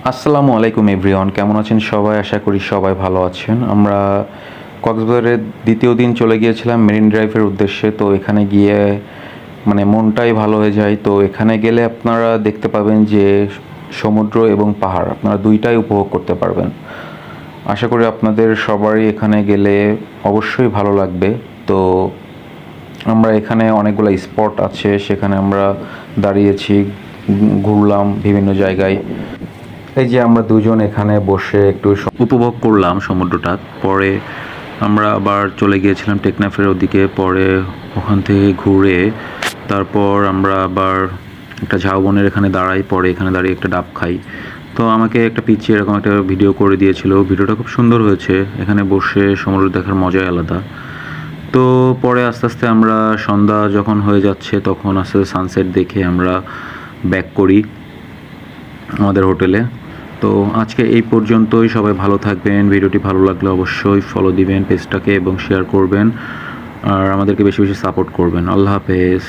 আসসালামু আলাইকুম এভরিওয়ান, কেমন আছেন সবাই? আশা করি সবাই ভালো আছেন। আমরা কক্সবাজারের দ্বিতীয় দিন চলে গিয়েছিলাম মেরিন ড্রাইভের উদ্দেশ্যে। তো এখানে গিয়ে মানে মনটাই ভালো হয়ে যায়। তো এখানে গেলে আপনারা দেখতে পাবেন যে সমুদ্র এবং পাহাড় আপনারা দুইটাই উপভোগ করতে পারবেন। আশা করি আপনাদের সবারই এখানে গেলে অবশ্যই ভালো লাগবে। তো আমরা এখানে অনেকগুলো স্পট আছে, সেখানে আমরা দাঁড়িয়েছি, ঘুরলাম বিভিন্ন জায়গায়। এই যে আমরা দুজন এখানে বসে একটু উপভোগ করলাম সমুদ্রটা। পরে আমরা আবার চলে গিয়েছিলাম টেকনাফের ওদিকে। পরে ওখান থেকে ঘুরে তারপর আমরা আবার একটা ঝাউবনের এখানে দাঁড়াই। পরে এখানে দাঁড়িয়ে একটা ডাব খাই। তো আমাকে একটা পিচ্চি এরকম একটা ভিডিও করে দিয়েছিল। ভিডিওটা খুব সুন্দর হয়েছে। এখানে বসে সমুদ্র দেখার মজাই আলাদা। তো পরে আস্তে আস্তে আমরা সন্ধ্যা যখন হয়ে যাচ্ছে তখন আস্তে আস্তে সানসেট দেখে আমরা ব্যাক করি আমাদের হোটেলে। তো আজকে এই পর্যন্তই। সবাই ভালো থাকবেন। ভিডিওটি ভালো লাগলে অবশ্যই ফলো দিবেন পেজটাকে এবং শেয়ার করবেন, আর আমাদেরকে বেশি বেশি সাপোর্ট করবেন। আল্লাহ হাফেজ।